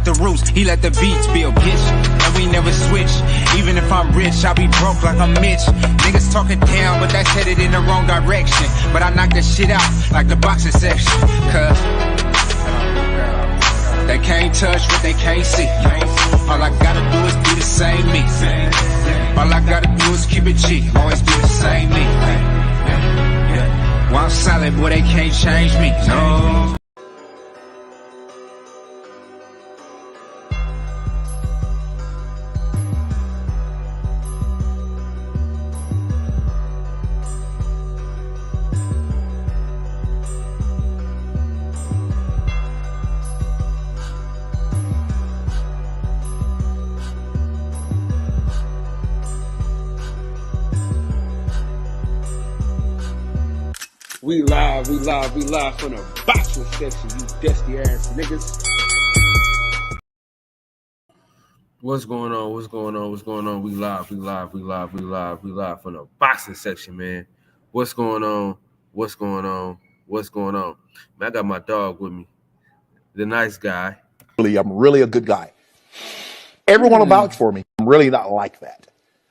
the roots, he let the beats build, bitch. And we never switch. Even if I'm rich, I'll be broke like I'm Mitch. Niggas talking down, but that's headed in the wrong direction. But I knock that shit out like the boxing section. Cause they can't touch what they can't see. All I gotta do is be the same me. All I gotta do is keep it G. Always be the same me. While I'm solid, boy, they can't change me. No. We live from the boxing section, you dusty ass niggas. What's going on? We live from the boxing section, man. What's going on? Man, I got my dog with me, the nice guy. I'm really a good guy. Everyone will vouch for me. I'm really not like that.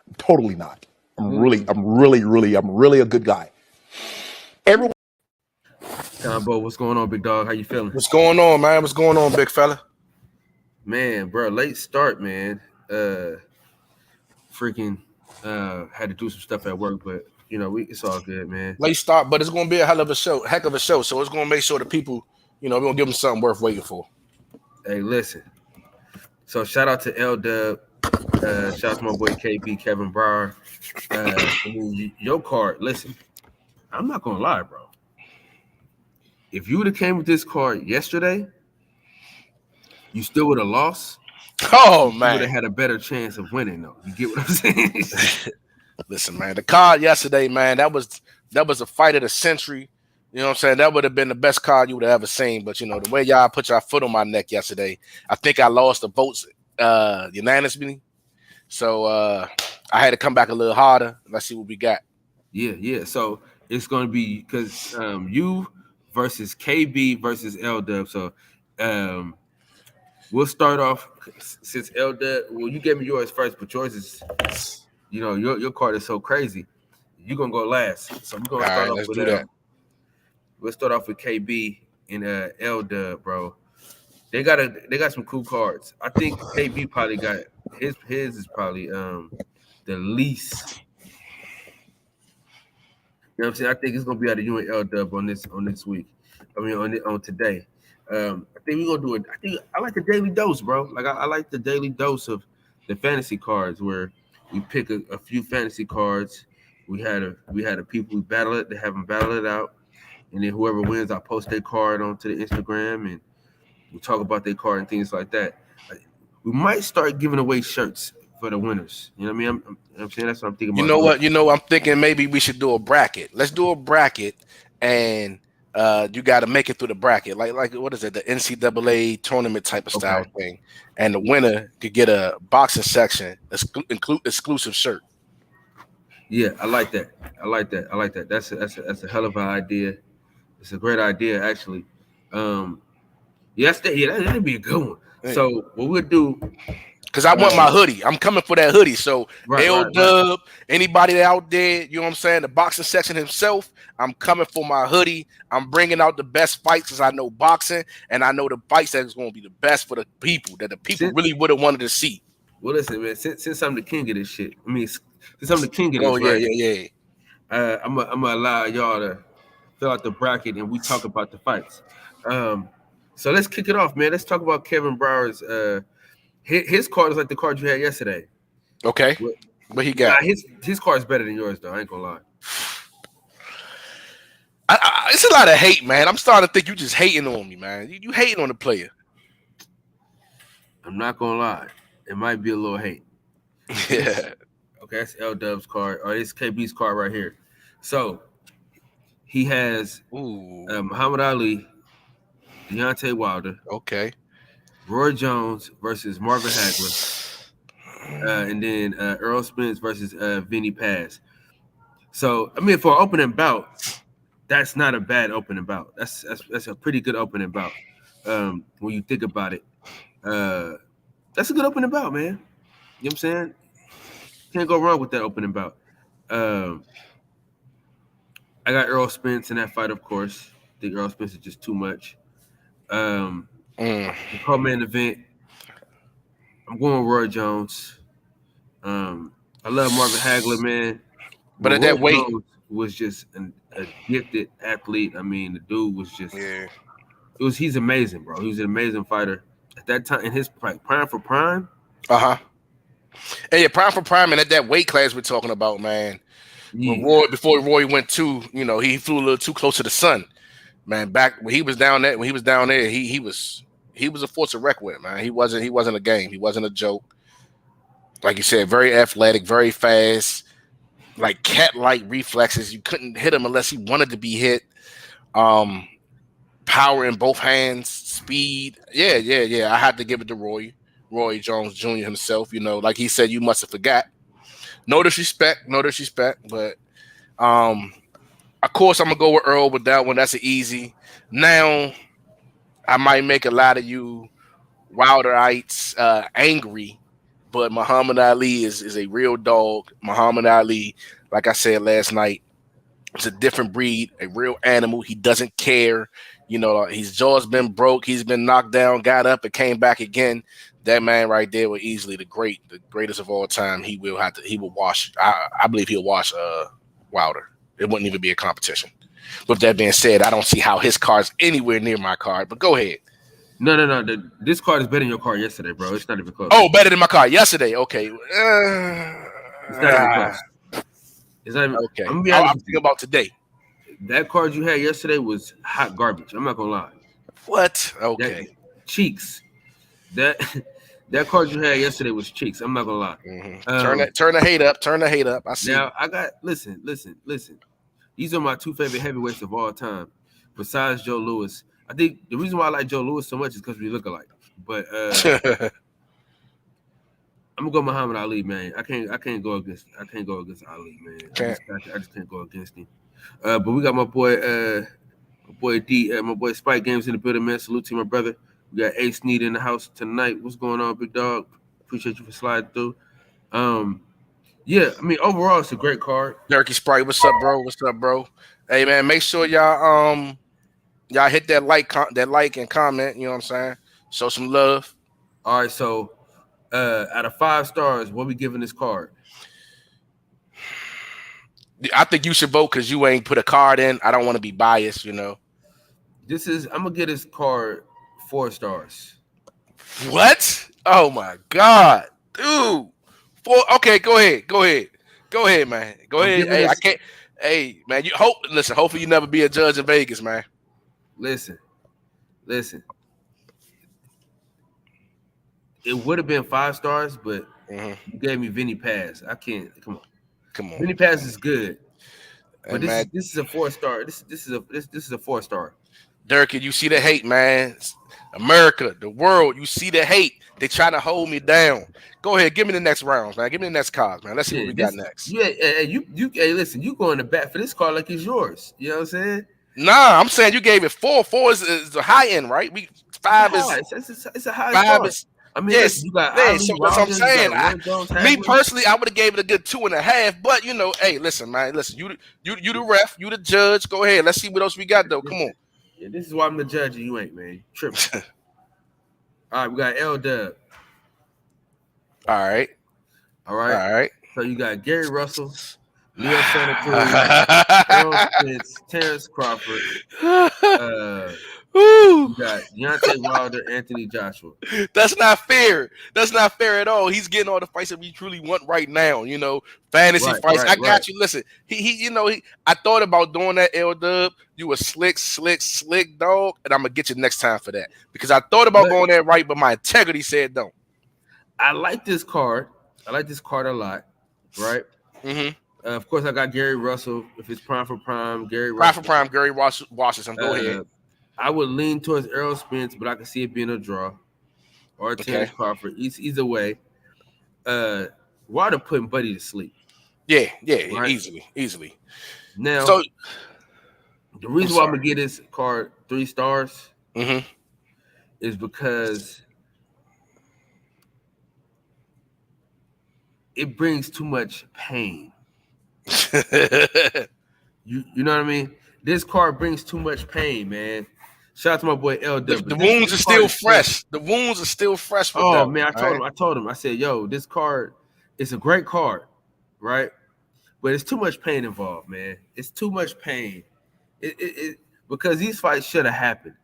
I'm totally not. I'm really a good guy. Everyone. Combo, what's going on, big dog? How you feeling? What's going on, man? What's going on, big fella? Man, bro, late start, man. Had to do some stuff at work, but you know, it's all good, man. Late start, but it's gonna be a heck of a show. So it's gonna make sure the people, we're gonna give them something worth waiting for. Hey, listen. So shout out to L-Dub. Shout out to my boy KB, Kevin Brower. Your card, listen, I'm not gonna lie, bro. If you would have came with this card yesterday, you still would have lost. Oh, man. You would have had a better chance of winning, though. You get what I'm saying? Listen, man, the card yesterday, man, that was a fight of the century. You know what I'm saying? That would have been the best card you would have ever seen. But, the way y'all put your foot on my neck yesterday, I think I lost the votes unanimously. So I had to come back a little harder. Let's see what we got. Yeah. So it's going to be because you versus KB versus L-Dub. So we'll start off since L-Dub. Well, you gave me yours first, but yours is, your card is so crazy. You're going to go last. So we're going to start off with that. We'll start off with KB and L-Dub, bro. They got some cool cards. I think KB probably got his is probably the least. You know what I'm saying? I think it's gonna be out of you and L-Dub on this week. I mean on today. I think we're gonna do it. I like the daily dose, bro. Like I like the daily dose of the fantasy cards where we pick a few fantasy cards. We had a people we battle it, they have them battle it out, and then whoever wins, I post their card onto the Instagram and we talk about their card and things like that. We might start giving away shirts for the winners. You know what I mean? I'm saying that's what I'm thinking about. You know what? I'm thinking maybe we should do a bracket. Let's do a bracket, and you got to make it through the bracket. Like what is it? The NCAA tournament type of style thing. And the winner could get a boxing section, exclusive shirt. Yeah, I like that. That's a hell of an idea. It's a great idea, actually. That'd be a good one. Hey. So what we'll do, because I want my hoodie. I'm coming for that hoodie. So L-Dub, anybody out there, you know what I'm saying, the boxing section himself, I'm coming for my hoodie. I'm bringing out the best fights because I know boxing, and I know the fights that is going to be the best for the people, that the people really would have wanted to see. Well, listen, man, since I'm the king of this shit, since I'm the king of this, I'm gonna allow y'all to fill out the bracket and we talk about the fights. So let's kick it off, man. Let's talk about Kevin Brower's. His card is like the card you had yesterday. Okay, what he got? His card is better than yours, though. I ain't gonna lie. It's a lot of hate, man. I'm starting to think you just hating on me, man. You hating on the player. I'm not gonna lie. It might be a little hate. Yeah. Okay, that's L-Dub's card, or it's KB's card right here. So he has Muhammad Ali, Deontay Wilder. Okay. Roy Jones versus Marvin Hagler. And then Earl Spence versus Vinny Paz. So, for an opening bout, that's not a bad opening bout. That's a pretty good opening bout when you think about it. That's a good opening bout, man. You know what I'm saying? Can't go wrong with that opening bout. I got Errol Spence in that fight, of course. I think Errol Spence is just too much. The co-main event, I'm going with Roy Jones. I love Marvin Hagler, man. But at that weight, Jones was just a gifted athlete. I mean, the dude was just he's amazing, bro. He was an amazing fighter. At that time in his prime for prime. And yeah, prime for prime, and at that weight class we're talking about, man. Yeah. Before Roy went to, he flew a little too close to the sun, man. Back when he was down there, he was a force to reckon with, man. He wasn't a game. He wasn't a joke. Like you said, very athletic, very fast, like cat-like reflexes. You couldn't hit him unless he wanted to be hit. Power in both hands, speed. Yeah. I had to give it to Roy Jones Jr. himself. Like he said, you must have forgot. No disrespect, but of course I'm gonna go with Earl with that one. That's an easy. Now I might make a lot of you Wilderites angry, but Muhammad Ali is a real dog. Muhammad Ali, like I said last night, is a different breed, a real animal. He doesn't care. His jaw's been broke. He's been knocked down, got up, and came back again. That man right there was easily the greatest of all time. He will wash. I believe he'll wash Wilder. It wouldn't even be a competition. With that being said, I don't see how his card's anywhere near my card. But go ahead. No. This card is better than your card yesterday, bro. It's not even close. Oh, better than my card yesterday. Okay. It's not even close. It's not even okay. I'm thinking about today. That card you had yesterday was hot garbage. I'm not gonna lie. What? Okay. Cheeks. That card you had yesterday was cheeks. I'm not gonna lie. Mm-hmm. Turn the hate up. Turn the hate up. I see. Now I got listen. These are my two favorite heavyweights of all time, besides Joe Louis. I think the reason why I like Joe Louis so much is because we look alike. But I'm gonna go Muhammad Ali, man. I can't go against Ali, man. I just can't go against him. But we got my boy D, my boy Spike Games in the building, man. Salute to my brother. We got Ace Need in the house tonight. What's going on, big dog? Appreciate you for sliding through. Yeah, I mean, overall, it's a great card. Durkee Sprite, what's up, bro? Hey, man, make sure y'all hit that like and comment. You know what I'm saying? Show some love. All right, so out of 5 stars, what we giving this card? I think you should vote because you ain't put a card in. I don't want to be biased, I'm gonna give this card 4 stars. What? Oh my God, dude. 4. Okay, go ahead, man. Go ahead. Hey, I can't. Hey, man. Listen. Hopefully, you never be a judge in Vegas, man. Listen. It would have been 5 stars, but you gave me Vinny Paz. I can't. Come on. Vinny Paz is good, but this is a 4-star. This is a 4-star. Durkee, you see the hate, man. America, the world, you see the hate. They trying to hold me down. Go ahead, give me the next rounds, man. Give me the next cards, man. Let's see what we got next. Yeah, hey, listen, you going to bat for this card like it's yours. You know what I'm saying? Nah, I'm saying you gave it 4. 4 is the high end, right? 5 it's a high 5 star. is. I mean, yes, you got so that's what I'm saying. Me personally, I would have gave it a good 2.5. But hey, listen, man, you the ref, you the judge. Go ahead, let's see what else we got though. Come on. Yeah, this is why I'm the judge and you ain't, man. Tripping. All right, we got L-Dub. All right. So you got Gary Russell, Leo Santa Cruz, Errol Spence, Terrence Crawford. You got Deontay Wilder, Anthony Joshua. That's not fair. That's not fair at all. He's getting all the fights that we truly want right now. Fantasy fights. I got you. Listen, I thought about doing that, L-Dub. You a slick dog, and I'm gonna get you next time for that because I thought about going there right, but my integrity said don't. I like this card. I like this card a lot. Right. Mm-hmm. Of course, I got Gary Russell. If it's prime for prime, Gary Washington. Go ahead. I would lean towards Errol Spence, but I can see it being a draw. Or Terrence Crawford. Either way. Wilder putting Buddy to sleep. Yeah, right? Easily. Now, so the reason why I'm gonna give this card 3 stars is because it brings too much pain. You know what I mean? This card brings too much pain, man. Shout out to my boy LW. The wounds are still fresh. The wounds are still fresh. With oh them, man, I told him. I said, yo, this card is a great card, right? But it's too much pain involved, man. It's too much pain. It because these fights should have happened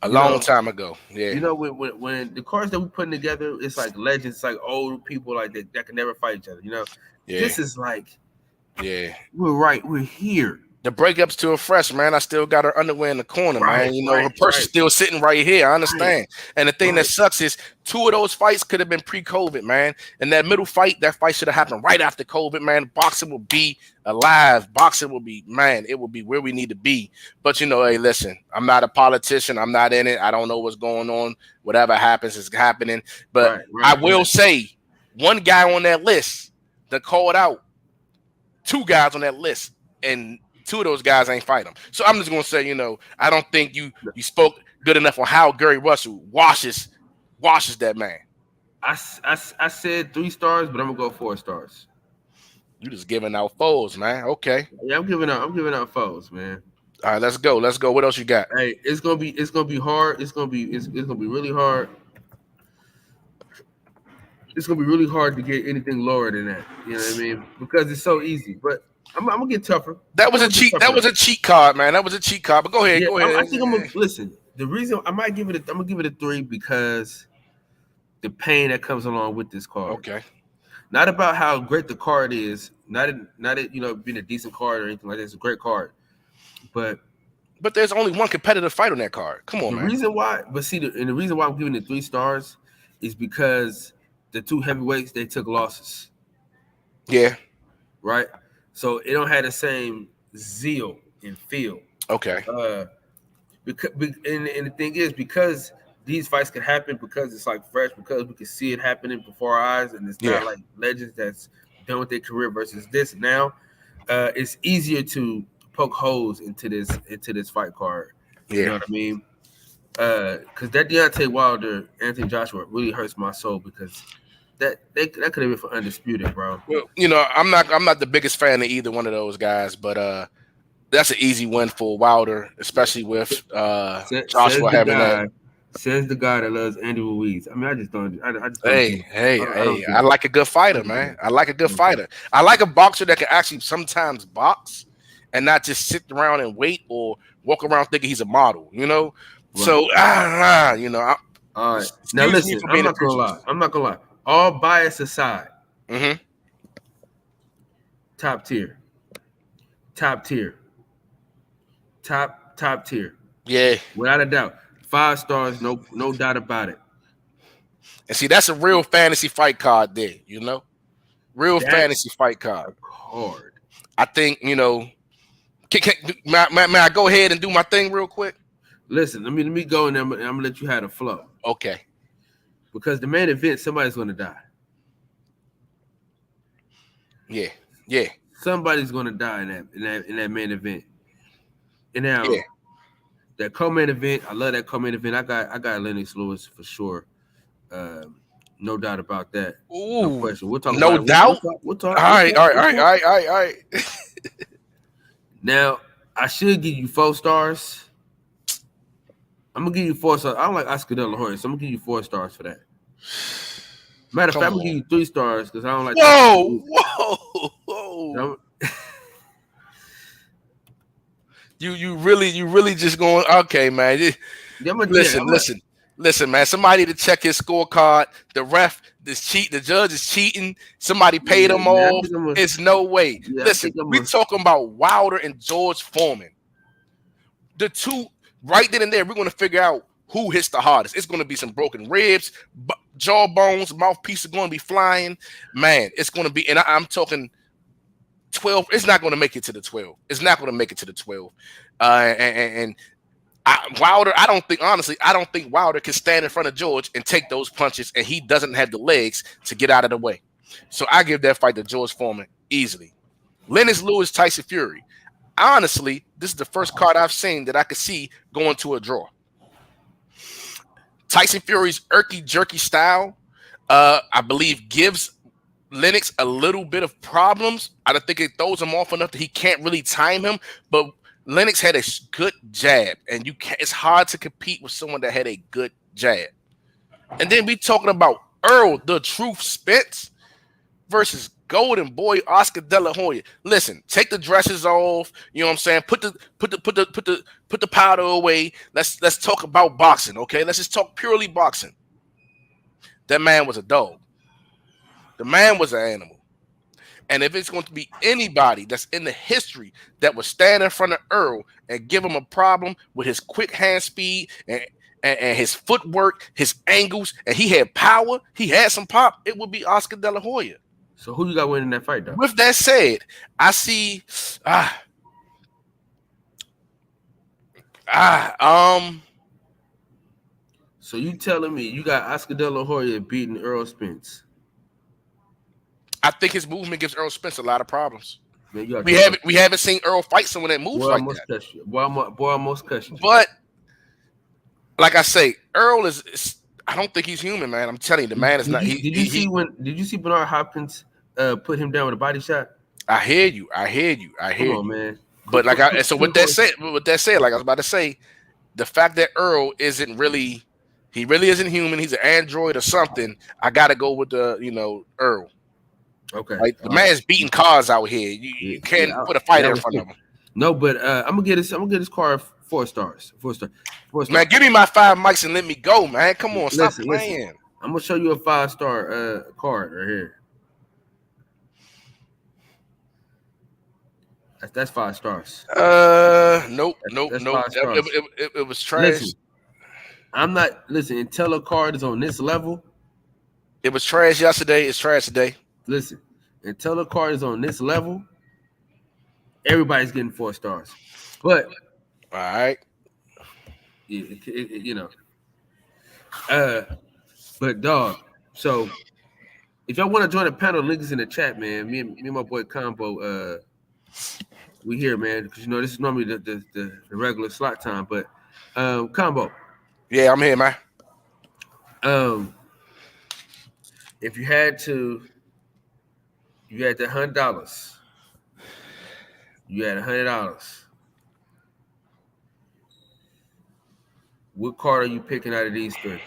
a long time ago. Yeah. You know, when the cards that we're putting together, it's like legends, it's like old people like that can never fight each other. You know, this is like, we're here. The breakups to a fresh, man. I still got her underwear in the corner, man. You know, her purse is still sitting right here. I understand. And the thing that sucks is 2 of those fights could have been pre-COVID, man. And that middle fight, that fight should have happened right after COVID, man. Boxing will be alive. Boxing will be, man, it will be where we need to be. But, you know, hey, listen, I'm not a politician. I'm not in it. I don't know what's going on. Whatever happens is happening. But I will say, one guy on that list that called out 2 guys on that list, and 2 of those guys ain't fight him. So I'm just gonna say, you know, I don't think you spoke good enough on how Gary Russell washes that man. I said 3 stars, but I'm gonna go 4 stars. You just giving out foes, man. Okay. Yeah, I'm giving out foes, man. All right, let's go. Let's go. What else you got? Hey, it's gonna be hard. It's gonna be really hard. It's gonna be really hard to get anything lower than that. You know what I mean? Because it's so easy, but I'm gonna get tougher. That was a cheat. That was a cheat card, man. That was a cheat card. But go ahead. Yeah, go ahead. I think I'm gonna listen. The reason I'm gonna give it a 3 because the pain that comes along with this card. Okay. Not about how great the card is. Not you know, being a decent card or anything like that. It's a great card, but there's only one competitive fight on that card. Come on, the man. reason why, the reason why I'm giving it 3 stars is because the 2 heavyweights, they took losses. Yeah. Right. So it don't have the same zeal and feel. Okay. Because and the thing is, because these fights can happen, because it's like fresh, because we can see it happening before our eyes, and it's not like legends that's done with their career versus this now. It's easier to poke holes into this fight card. Yeah. You know what I mean? Because that Deontay Wilder, Anthony Joshua really hurts my soul because that could have been for undisputed, bro. Well, you know, I'm not the biggest fan of either one of those guys, but that's an easy win for Wilder, especially with Joshua having that. Says the guy that loves Andy Ruiz. I mean, I just don't. I like a good fighter, man. I like a good fighter. I like a boxer that can actually sometimes box and not just sit around and wait or walk around thinking he's a model, you know? Right. So, you know. All right. Now, listen, I'm not gonna lie. All bias aside, top tier. Yeah. Without a doubt. 5 stars, no doubt about it. And see, that's a real fantasy fight card there, you know? Fantasy fight card. I think, you know, may I go ahead and do my thing real quick? Listen, let me go and I'm gonna let you have the flow. Okay. Because the main event, somebody's gonna die. Yeah. Somebody's gonna die in that main event. And now that co-main event, I love that co-main event. I got Lennox Lewis for sure. No doubt about that. Ooh, no question. We'll talk. No doubt. We'll talk. All right. Now I should give you 4 stars. I'm gonna give you 4 stars. I don't like Oscar De La Hoya, so I'm gonna give you 4 stars for that. Matter of fact, I'm gonna give you 3 stars because I don't like. Whoa. You really just going, okay, man. Listen, man. Somebody to check his scorecard. The ref the judge is cheating. Somebody paid him off. It's no way. Listen, we talking about Wilder and George Foreman. The 2 right then and there, we're gonna figure out who hits the hardest. It's gonna be some broken ribs, jawbones, mouthpiece are gonna be flying. Man, it's gonna be, and I'm talking 12. It's not going to make it to the 12. It's not going to make it to the 12. Wilder, I don't think Wilder can stand in front of George and take those punches, and he doesn't have the legs to get out of the way. So I give that fight to George Foreman easily. Lennox Lewis, Tyson Fury. Honestly, this is the first card I've seen that I could see going to a draw. Tyson Fury's irky jerky style, I believe, gives Lennox a little bit of problems. I don't think it throws him off enough that he can't really time him. But Lennox had a good jab, and it's hard to compete with someone that had a good jab. And then we talking about Earl, the Truth Spence versus Golden Boy Oscar De La Hoya. Listen, take the dresses off. You know what I'm saying? Put the powder away. Let's talk about boxing, okay? Let's just talk purely boxing. That man was a dog. The man was an animal. And if it's going to be anybody that's in the history that would stand in front of Earl and give him a problem with his quick hand speed and his footwork, his angles, and he had power, he had some pop, it would be Oscar De La Hoya. So who you got winning that fight, though? With that said, I see So you telling me you got Oscar De La Hoya beating Earl Spence? I think his movement gives Earl Spence a lot of problems. Man, we haven't seen Earl fight someone that moves like that. Boy, I almost cussed you. But like I say, Earl is I don't think he's human, man. I'm telling you, the man is not. Did you see Bernard Hopkins put him down with a body shot? I hear you, Come on, man. But with that said, like I was about to say, the fact that Earl isn't really, he really isn't human. He's an android or something. I gotta go with Earl. Okay, like the man's beating cars out here. You can't put a fighter in front of him. No, but I'm gonna get this card 4 stars. 4 stars. Man, give me my 5 mics and let me go, man. Come on, stop playing. Listen. I'm gonna show you a 5-star card right here. That's 5 stars. Nope. It was trash. Listen, until a card is on this level. It was trash yesterday. It's trash today. Listen, until a card is on this level, everybody's getting 4 stars. But all right, but dog. So if y'all want to join the panel, link is in the chat, man. Me and my boy Combo, we here, man, because this is normally the regular slot time. But Combo, yeah, I'm here, man. If you had $100. You had $100. What card are you picking out of these 3?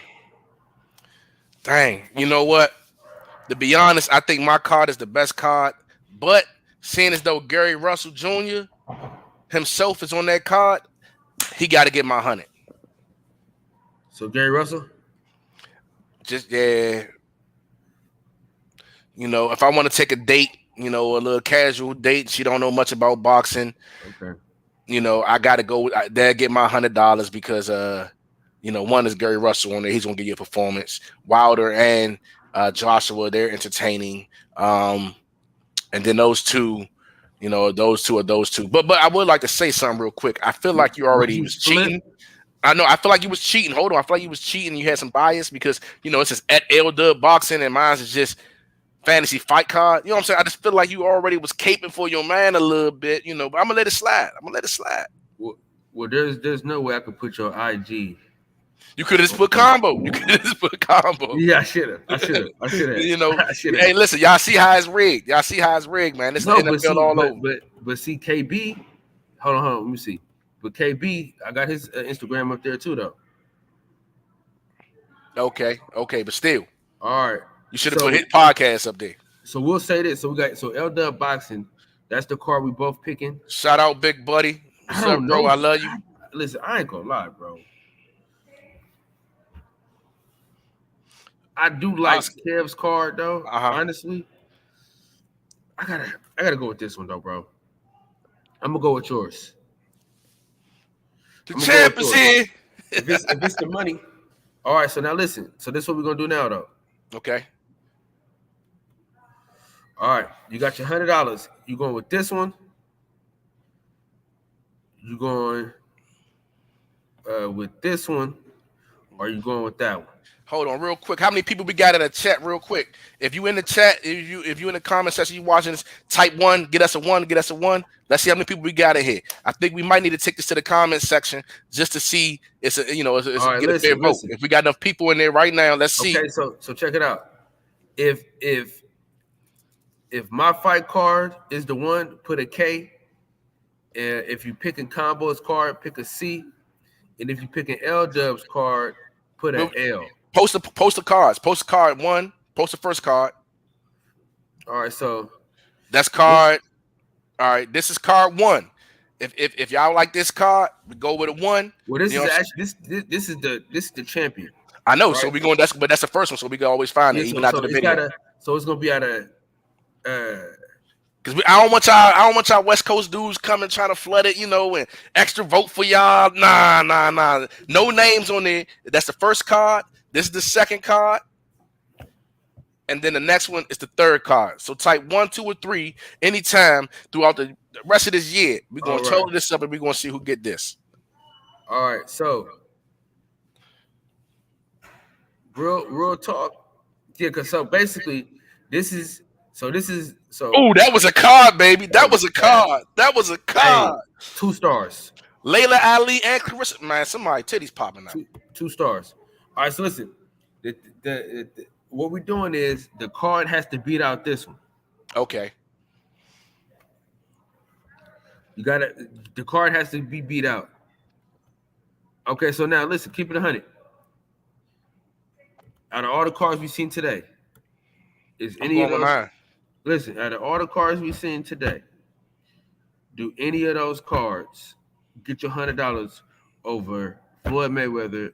Dang, you know what? To be honest, I think my card is the best card. But seeing as though Gary Russell Jr. himself is on that card, he got to get my 100. So Gary Russell? Just if I want to take a date, a little casual date, she don't know much about boxing. Okay. I got to go there, get my $100 because, one is Gary Russell on there. He's going to give you a performance. Wilder and Joshua, they're entertaining. And then those two, those two are those two. But I would like to say something real quick. I feel like you already was cheating. I know. I feel like you was cheating. Hold on. I feel like you was cheating. You had some bias because, it says at LDub Boxing and mine is just fantasy fight card. You know what I'm saying? I just feel like you already was caping for your man a little bit, but I'm gonna let it slide. Well, there's no way I could put your IG. You could have just put Combo. Yeah, I should have. Hey, listen, y'all see how it's rigged. Man. This is NFL all over. But see, KB, hold on, let me see. But KB, I got his Instagram up there too, though. Okay, but still. All right. You should have put his podcast up there. So we'll say this. So we got LDub Boxing. That's the card we both picking. Shout out, big buddy. What's up, bro? I love you. Listen, I ain't gonna lie, bro. I do like Kev's card though. Honestly, I gotta go with this one though, bro. I'm gonna go with yours. The champ is here. If it's the money. All right. So now listen. So this is what we're gonna do now, though. Okay. All right, you got your $100. You going with this one? You going with this one, or you going with that one? Hold on, real quick. How many people we got in the chat? Real quick. If you in the chat, if you in the comment section, you watching this, type 1. Get us a 1. Get us a 1. Let's see how many people we got in here. I think we might need to take this to the comment section just to see. It's a right, get a fair vote. If we got enough people in there right now, let's see. Okay, so check it out. If If my fight card is the one, put a K. And if you pick a combos card, pick a C. And if you pick an L Dubs card, put an L. Post the cards. Post the card 1. Post the first card. All right, so that's card. All right, this is card 1. If y'all like this card, we go with a 1. Well, this is actually this is the champion. I know, right? So we're going. That's the first one, so we can always find it even after the video. So it's gonna be at a. Because I don't want y'all West Coast dudes coming trying to flood it, and extra vote for y'all. Nah. No names on there. That's the first card. This is the second card. And then the next one is the third card. So type 1, 2, or 3 anytime throughout the rest of this year. We're going to total this up and we're going to see who get this. All right. So real talk. Yeah, because so basically this is. Oh, that was a card, baby. That was a card. Hey, 2 stars. Layla Ali and Clarissa. Man, somebody titties popping out. 2 stars. All right, so listen. What we're doing is the card has to beat out this one. Okay. The card has to be beat out. Okay, so now listen, keep it 100. Out of all the cards we've seen today, is any of those? Listen, out of all the cards we've seen today, do any of those cards get you $100 over Floyd Mayweather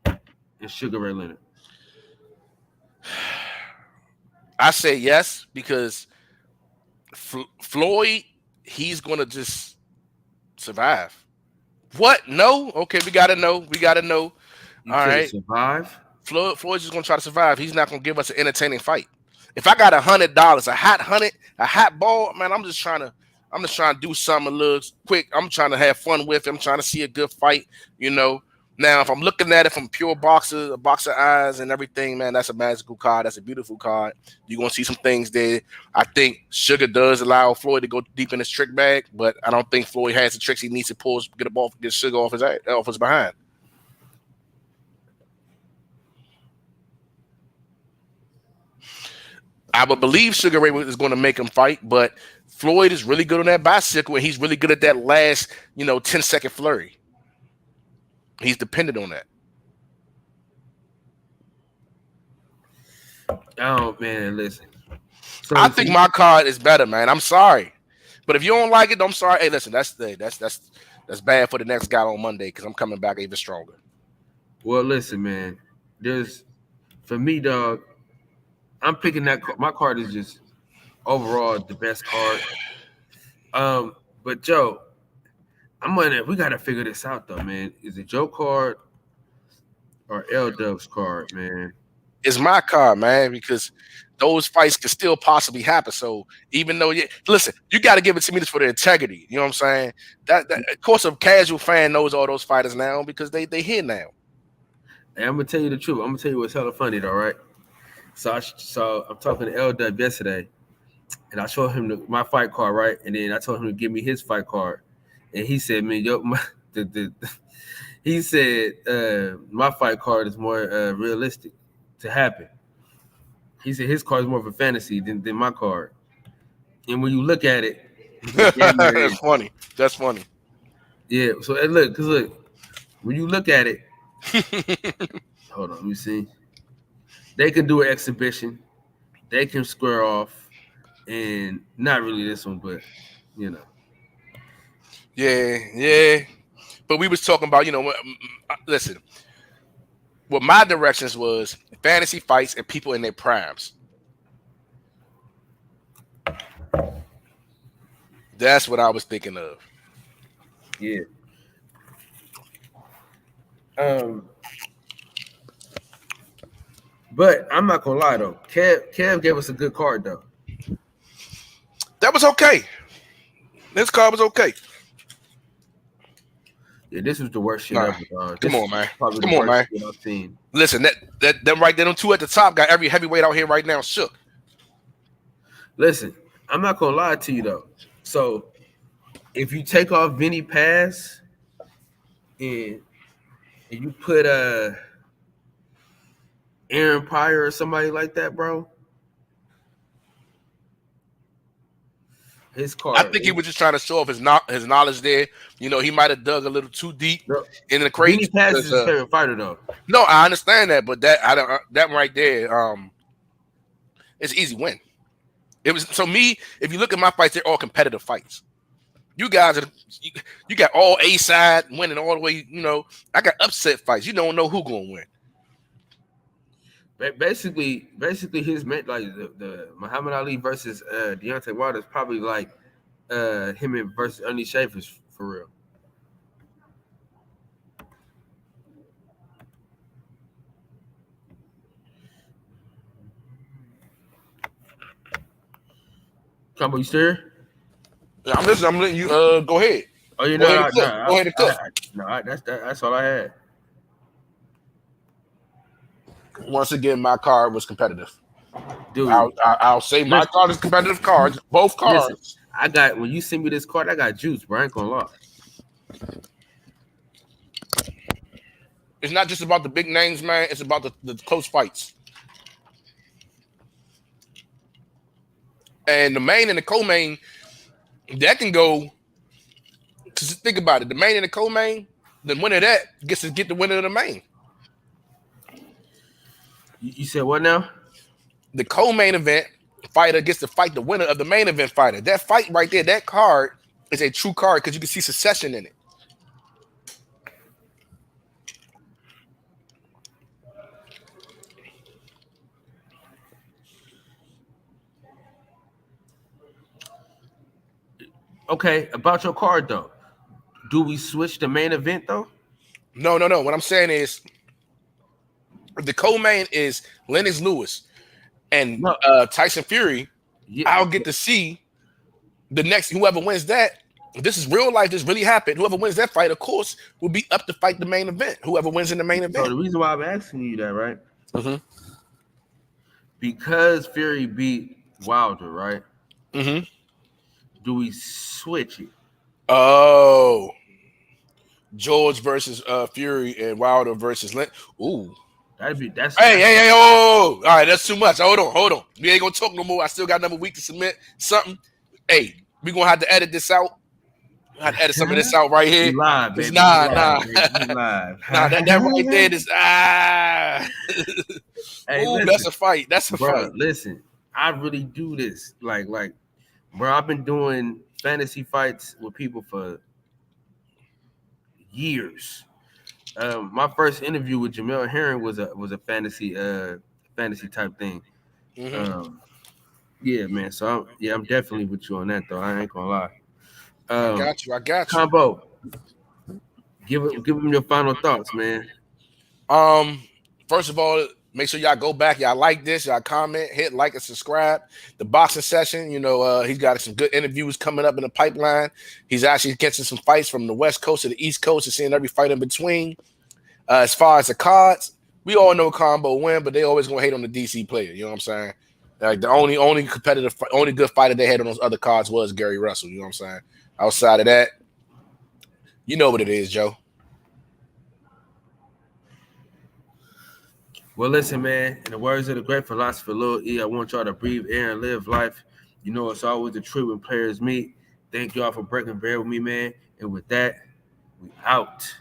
and Sugar Ray Leonard? I say yes because Floyd, he's gonna just survive. What? No? Okay, we gotta know. All right. Survive. Floyd's just gonna try to survive. He's not gonna give us an entertaining fight. If I got $100, a hot ball, man, I'm just trying to do something a little quick. I'm trying to have fun with it. I'm trying to see a good fight, Now, if I'm looking at it from pure boxer eyes and everything, man, that's a magical card. That's a beautiful card. You're going to see some things there. I think Sugar does allow Floyd to go deep in his trick bag, but I don't think Floyd has the tricks he needs to pull, get Sugar off his behind. I would believe Sugar Ray is going to make him fight, but Floyd is really good on that bicycle, and he's really good at that last, 10-second flurry. He's dependent on that. Oh, man, listen. So I think my card is better, man. I'm sorry. But if you don't like it, I'm sorry. Hey, listen, that's bad for the next guy on Monday because I'm coming back even stronger. Well, listen, man. For me, dog, I'm picking that. My card is just overall the best card. But Joe, we gotta figure this out though, man. Is it Joe card or L Dub's card, man? It's my card, man, because those fights could still possibly happen. So even though listen, you got to give it to me just for the integrity. You know what I'm saying? That of course a casual fan knows all those fighters now because they here now. Hey, I'm gonna tell you the truth. I'm gonna tell you what's hella funny though, right? So I'm talking to L Dub yesterday, and I showed him my fight card, right? And then I told him to give me his fight card, and he said, "Man, he said my fight card is more realistic to happen." He said his card is more of a fantasy than my card. And when you look at it, that's funny. That's funny. Yeah. So look, when you look at it, hold on, let me see. They can do an exhibition. They can square off, and not really this one, but Yeah. But we was talking about, listen. What my directions was fantasy fights and people in their primes. That's what I was thinking of. Yeah. But I'm not gonna lie though. Kev gave us a good card though. That was okay. This card was okay. Yeah, this was the worst shit ever, dog. Come on, man. I've seen. Listen, them right there, them two at the top got every heavyweight out here right now shook. Listen, I'm not gonna lie to you though. So if you take off Vinny Paz and you put Aaron Pryor or somebody like that, bro, his card. I think he was just trying to show off his knowledge there. You know, he might have dug a little too deep in the crate. He passes his favorite fighter though. No, I understand that, but that right there, it's an easy win. It was so me. If you look at my fights, they're all competitive fights. You guys you got all A side winning all the way. You know, I got upset fights. You don't know who gonna win. Basically, his like the Muhammad Ali versus Deontay Wilder is probably like him versus Ernie Schaefer's for real. Combo, you still here? I'm listening. I'm letting you go ahead. Oh, you go know, ahead and cook. That's all I had. Once again, my card was competitive. Dude, I'll say my card is competitive cards. Both cards. Listen, I got when you send me this card, I got juice, bro. I ain't gonna lie. It's not just about the big names, man. It's about the close fights. And the main and the co-main, that can go. Because think about it, the main and the co-main, the winner of that gets to get the winner of the main. You said what now? The co-main event fighter gets to fight the winner of the main event fighter. That fight right there, that card is a true card because you can see succession in it. Okay, about your card though. Do we switch the main event though? No. What I'm saying is the co-main is Lennox Lewis and Tyson Fury. Yeah. I'll get to see the next whoever wins that. This is real life. This really happened. Whoever wins that fight, of course, will be up to fight the main event. Whoever wins in the main event. So the reason why I'm asking you that, right? Mm-hmm. Because Fury beat Wilder, right? Mm-hmm. Do we switch it? Oh, George versus Fury and Wilder versus Lent. Ooh, that's. Hey! Oh, all right, that's too much. Hold on. We ain't gonna talk no more. I still got another week to submit something. Hey, we gonna have to edit this out. I have to edit some of this out right here. Live, baby. Nah. Live. Nah, that right there is Hey, ooh, listen, that's a fight. That's a fight. Listen, I really do this. Like, bro, I've been doing fantasy fights with people for years. My first interview with Jamel Herring was a fantasy type thing. Mm-hmm. Yeah, man. So I'm definitely with you on that though. I ain't gonna lie. I got you. Combo. Give them your final thoughts, man. First of all, make sure y'all go back. Y'all like this. Y'all comment, hit like and subscribe. The boxing session, he's got some good interviews coming up in the pipeline. He's actually catching some fights from the West Coast to the East Coast and seeing every fight in between. As far as the cards, we all know Combo win, but they always gonna hate on the DC player. You know what I'm saying? Like the only competitive, only good fighter they had on those other cards was Gary Russell. You know what I'm saying? Outside of that, you know what it is, Joe. Well, listen, man. In the words of the great philosopher Lil E, I want y'all to breathe air and live life. You know, it's always the truth when players meet. Thank y'all for breaking bread with me, man. And with that, we out.